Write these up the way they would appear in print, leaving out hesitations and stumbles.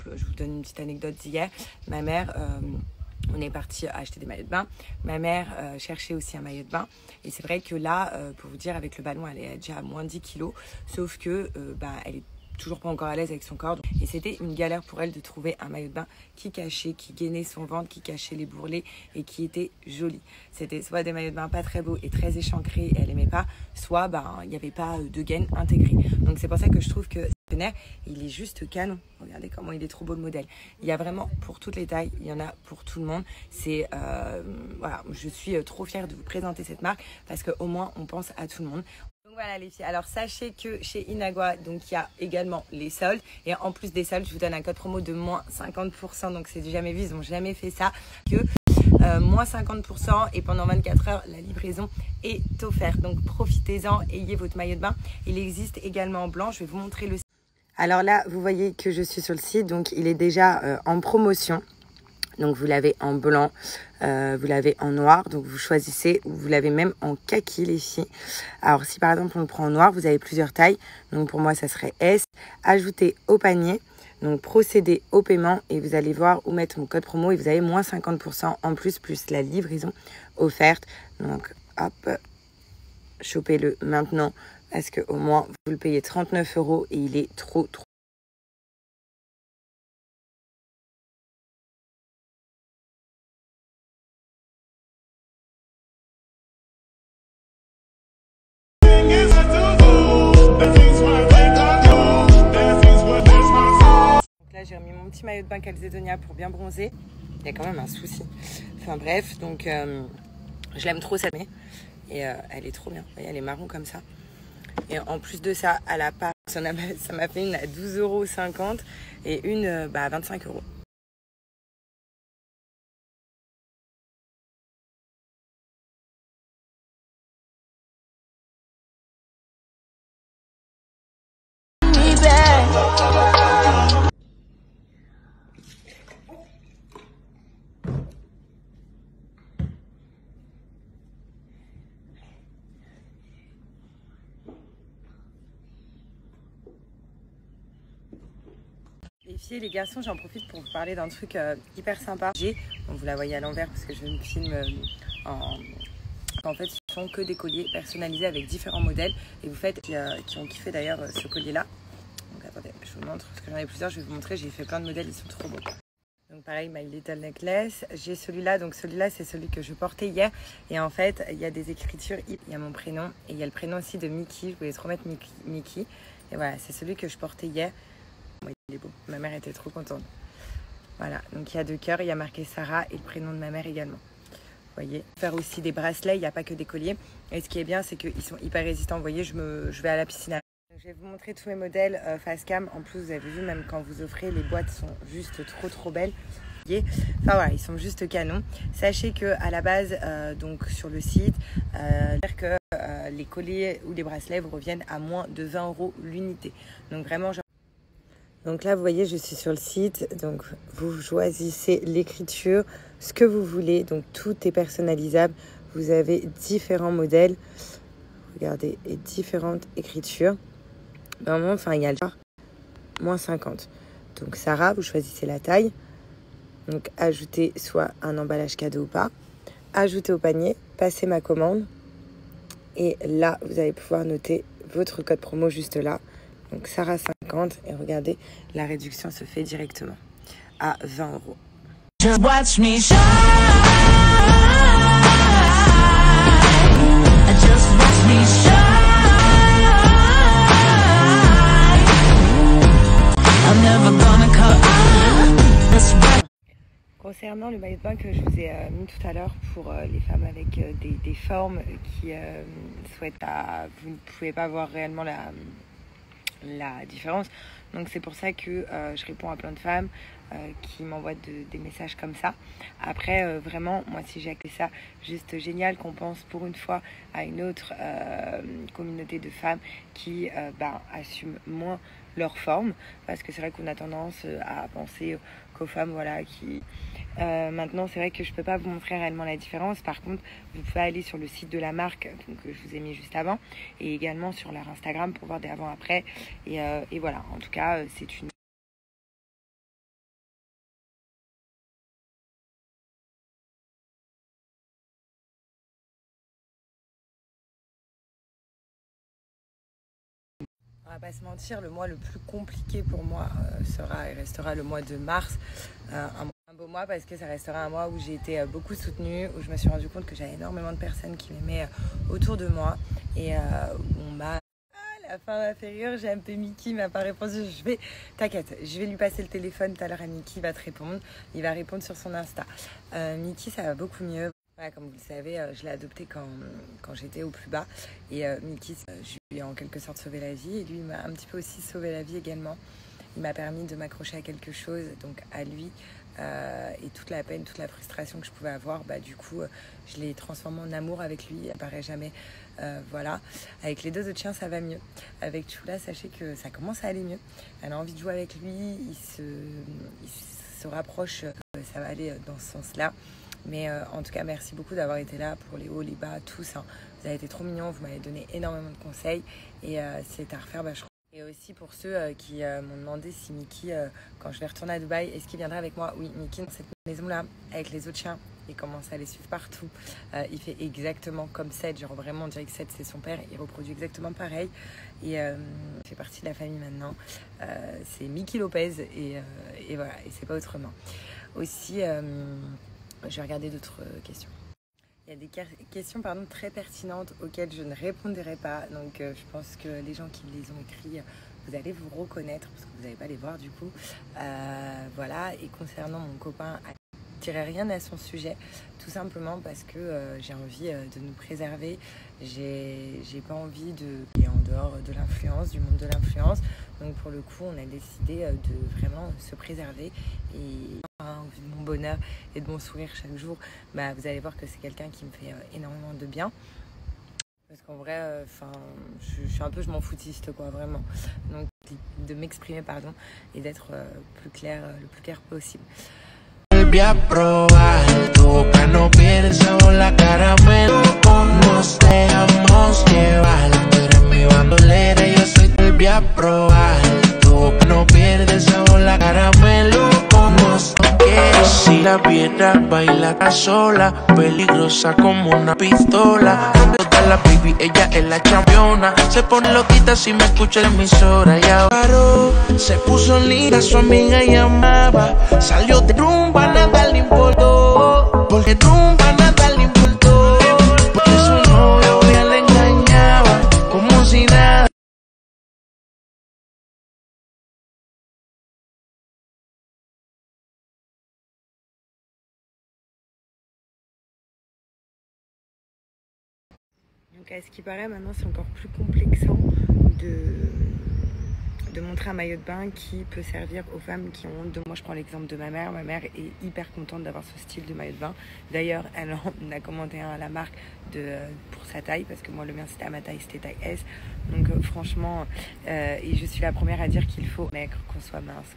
exemple, je vous donne une petite anecdote d'hier. Ma mère, on est parti acheter des maillots de bain. Ma mère cherchait aussi un maillot de bain. Et c'est vrai que là, pour vous dire, avec le ballon, elle est déjà à moins 10 kilos. Sauf que elle est toujours pas encore à l'aise avec son corps. Et c'était une galère pour elle de trouver un maillot de bain qui cachait, qui gainait son ventre, qui cachait les bourrelets et qui était joli. C'était soit des maillots de bain pas très beaux et très échancrés et elle aimait pas, soit il n'y avait pas de gaine intégrée. Donc c'est pour ça que je trouve que il est juste canon. Regardez comment il est trop beau le modèle. Il y a vraiment pour toutes les tailles, il y en a pour tout le monde. C'est voilà, je suis trop fière de vous présenter cette marque parce qu'au moins on pense à tout le monde. Donc voilà les filles, alors sachez que chez Inagua, donc il y a également les soldes. Et en plus des soldes, je vous donne un code promo de moins 50%. Donc c'est du jamais vu, ils n'ont jamais fait ça. Que moins 50% et pendant 24 heures, la livraison est offerte. Donc profitez-en, ayez votre maillot de bain. Il existe également en blanc, je vais vous montrer le site. Alors là, vous voyez que je suis sur le site, donc il est déjà en promotion. Donc vous l'avez en blanc, vous l'avez en noir, donc vous choisissez, ou vous l'avez même en kaki les filles. Alors si par exemple on le prend en noir, vous avez plusieurs tailles, donc pour moi ça serait S. Ajoutez au panier, donc procédez au paiement et vous allez voir où mettre mon code promo et vous avez moins 50% en plus, plus la livraison offerte. Donc hop, chopez-le maintenant parce qu'au moins vous le payez 39 € et il est trop. J'ai remis mon petit maillot de bain Calzedonia pour bien bronzer. Il y a quand même un souci. Enfin bref, donc je l'aime trop cette année. Et elle est trop bien. Vous voyez, elle est marron comme ça. Et en plus de ça, à la part, ça m'a fait une à 12,50 € et une à 25 €. Les filles et les garçons, j'en profite pour vous parler d'un truc hyper sympa. Donc vous la voyez à l'envers parce que je me filme en fait, ce sont que des colliers personnalisés avec différents modèles. Et vous faites, qui ont kiffé d'ailleurs ce collier-là. Donc attendez, je vous montre, parce que j'en ai plusieurs, je vais vous montrer. J'ai fait plein de modèles, ils sont trop beaux. Donc pareil, My Little Necklace. J'ai celui-là, donc celui-là, c'est celui que je portais hier. Et en fait, il y a des écritures, il y a mon prénom. Et il y a le prénom aussi de Mickey, je voulais trop mettre Mickey. Et voilà, c'est celui que je portais hier. Oui, il est beau, ma mère était trop contente. Voilà, donc il y a 2 cœurs, il y a marqué Sarah et le prénom de ma mère également. Vous voyez, faire aussi des bracelets, il n'y a pas que des colliers. Et ce qui est bien, c'est qu'ils sont hyper résistants. Vous voyez, je vais à la piscine. Donc, je vais vous montrer tous mes modèles face cam. En plus, vous avez vu, même quand vous offrez, les boîtes sont juste trop belles. Enfin voilà, ils sont juste canons. Sachez que à la base, donc sur le site, que les colliers ou les bracelets vous reviennent à moins de 20 € l'unité. Donc vraiment, donc là, vous voyez, je suis sur le site. Donc, vous choisissez l'écriture, ce que vous voulez. Donc, tout est personnalisable. Vous avez différents modèles. Regardez, et différentes écritures. Normalement, enfin, il y a le genre moins 50. Donc, Sarah, vous choisissez la taille. Donc, ajoutez soit un emballage cadeau ou pas. Ajoutez au panier. Passez ma commande. Et là, vous allez pouvoir noter votre code promo juste là. Donc Sarah 50 et regardez, la réduction se fait directement à 20 €. Just watch me shine. Just watch me shine. I'm never gonna cut. Concernant le maillot de bain que je vous ai mis tout à l'heure pour les femmes avec des formes qui souhaitent vous ne pouvez pas voir réellement la différence. Donc c'est pour ça que je réponds à plein de femmes qui m'envoient des messages comme ça. Après vraiment, moi si j'ai acté ça, juste génial qu'on pense pour une fois à une autre communauté de femmes qui assument moins leur forme, parce que c'est vrai qu'on a tendance à penser qu'aux femmes voilà qui maintenant c'est vrai que je peux pas vous montrer réellement la différence. Par contre, vous pouvez aller sur le site de la marque donc, que je vous ai mis juste avant, et également sur leur Instagram pour voir des avant-après et voilà, en tout cas c'est une On va pas se mentir, le mois le plus compliqué pour moi sera et restera le mois de mars. Un beau mois parce que ça restera un mois où j'ai été beaucoup soutenue, où je me suis rendu compte que j'avais énormément de personnes qui m'aimaient autour de moi et où on m'a... La fin m'a fait rire, j'ai MP Mickey, il m'a pas répondu. T'inquiète, je vais lui passer le téléphone tout à l'heure à Mickey, il va te répondre. Il va répondre sur son Insta. Mickey, ça va beaucoup mieux. Voilà, comme vous le savez, je l'ai adopté quand j'étais au plus bas. Et Mickey, je lui ai en quelque sorte sauvé la vie. Et lui, il m'a un petit peu aussi sauvé la vie également. Il m'a permis de m'accrocher à quelque chose, donc à lui. Et toute la peine, toute la frustration que je pouvais avoir, du coup, je l'ai transformé en amour avec lui. Ça paraît jamais. Voilà. Avec les 2 autres chiens, ça va mieux. Avec Chula, sachez que ça commence à aller mieux. Elle a envie de jouer avec lui. Il se rapproche. Ça va aller dans ce sens-là. Mais en tout cas, merci beaucoup d'avoir été là pour les hauts, les bas, tous. Hein. Vous avez été trop mignons. Vous m'avez donné énormément de conseils. Et si c'est à refaire, je... Et aussi pour ceux qui m'ont demandé si Mickey, quand je vais retourner à Dubaï, est-ce qu'il viendra avec moi? Oui, Mickey, dans cette maison-là, avec les autres chiens, il commence à les suivre partout. Il fait exactement comme Seth, genre vraiment, on dirait que Seth, c'est son père. Il reproduit exactement pareil. Et il fait partie de la famille maintenant. C'est Mickey Lopez et voilà, et c'est pas autrement. Aussi, je vais regarder d'autres questions. Il y a des questions très pertinentes auxquelles je ne répondrai pas. Donc je pense que les gens qui les ont écrits, vous allez vous reconnaître parce que vous n'allez pas les voir du coup. Voilà. Et concernant mon copain, je ne dirai rien à son sujet, tout simplement parce que j'ai envie de nous préserver. J'ai pas envie de... en dehors de l'influence, du monde de l'influence. Donc pour le coup, on a décidé de vraiment se préserver. Et au vu de mon bonheur et de mon sourire chaque jour, vous allez voir que c'est quelqu'un qui me fait énormément de bien. Parce qu'en vrai, je suis un peu, je m'en foutiste, quoi, vraiment. Donc de m'exprimer, et d'être le plus clair possible. Voy a probar tu boca no pierde sabor la caramelo. Nos dejamos llevar. Tú eres mi bandolera, yo soy tu. Voy a probar tu boca no pierde sabor la caramelo. Nos quieres si la viera baila sola, peligrosa como una pistola. Toda la baby, ella es la campeona. Se pone loquita si me escucha la emisora. Y ahora se puso linda, su amiga llamaba. Salió de rumba, nada le importó. Porque rumba nada le importó. Porque su novio ya le engañaba como si nada. Donc à ce qui paraît, maintenant c'est encore plus complexant de montrer un maillot de bain qui peut servir aux femmes qui ont honte. Moi je prends l'exemple de ma mère. Ma mère est hyper contente d'avoir ce style de maillot de bain. D'ailleurs elle en a commandé un à la marque pour sa taille, parce que moi le mien c'était à ma taille, c'était taille S. Donc franchement, et je suis la première à dire qu'il faut maigre, qu'on soit mince,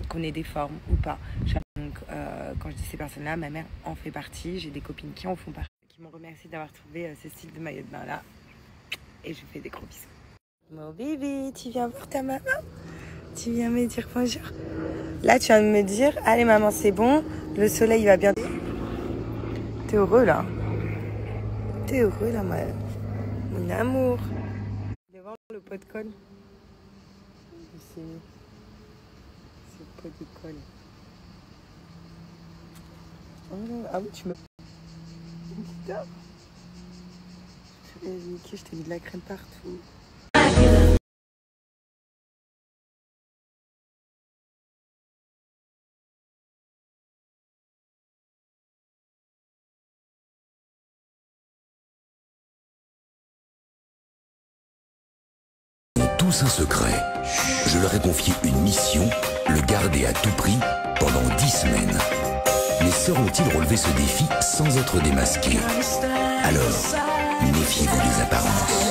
qu'on ait des formes ou pas. Donc quand je dis ces personnes là, ma mère en fait partie. J'ai des copines qui en font partie, qui m'ont remercié d'avoir trouvé ce style de maillot de bain là, et je vous fais des gros bisous. Mon bébé, tu viens voir ta maman? Tu viens me dire bonjour? Là tu viens de me dire, allez maman c'est bon, le soleil va bien. T'es heureux là? T'es heureux là mon amour? Allez voir le pot de colle. C'est le pot de colle. Oh, ah oui tu me... Putain. Je t'ai mis de la crème partout. Tous un secret. Je leur ai confié une mission, le garder à tout prix pendant 10 semaines. Mais sauront-ils relever ce défi sans être démasqués? Alors, méfiez-vous des apparences.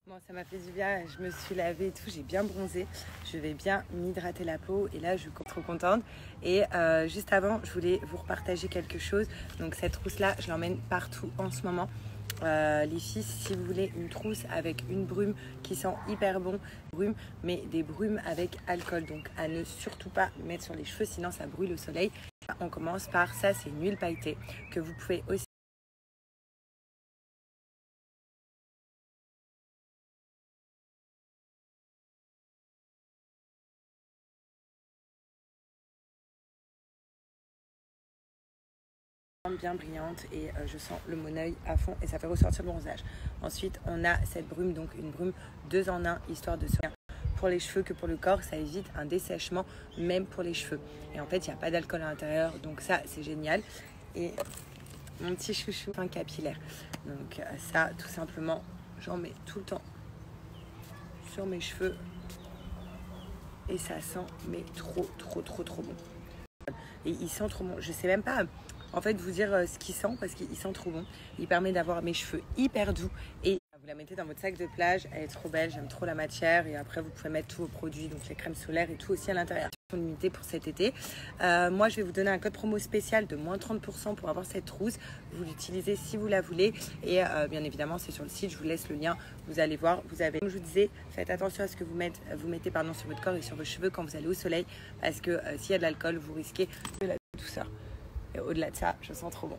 Bon, ça m'a fait du bien, je me suis lavée et tout, j'ai bien bronzé. Je vais bien m'hydrater la peau et là je suis trop contente. Et juste avant, je voulais vous repartager quelque chose. Donc cette trousse-là, je l'emmène partout en ce moment. Les filles, si vous voulez une trousse avec une brume qui sent hyper bon, mais des brumes avec alcool, donc à ne surtout pas mettre sur les cheveux, sinon ça brûle au soleil. On commence par ça, c'est une huile pailletée que vous pouvez aussi bien brillante et je sens le mon œil à fond et ça fait ressortir le bronzage. Ensuite, on a cette brume, donc une brume 2 en 1, histoire de se pour les cheveux que pour le corps, ça évite un dessèchement même pour les cheveux. Et en fait, il n'y a pas d'alcool à l'intérieur, donc ça, c'est génial. Et mon petit chouchou, un capillaire. Donc ça, tout simplement, j'en mets tout le temps sur mes cheveux. Et ça sent, mais trop bon. Et il sent trop bon. Je sais même pas, en fait, vous dire ce qu'il sent, parce qu'il sent trop bon. Il permet d'avoir mes cheveux hyper doux et vous la mettez dans votre sac de plage, elle est trop belle, j'aime trop la matière et après vous pouvez mettre tous vos produits, donc les crèmes solaires et tout aussi à l'intérieur. Limitée pour cet été. Moi je vais vous donner un code promo spécial de moins 30% pour avoir cette rousse. Vous l'utilisez si vous la voulez et bien évidemment c'est sur le site, je vous laisse le lien, vous allez voir. Vous avez, comme je vous disais, faites attention à ce que vous mettez sur votre corps et sur vos cheveux quand vous allez au soleil parce que s'il y a de l'alcool vous risquez de la douceur. Et au-delà de ça, je sens trop bon.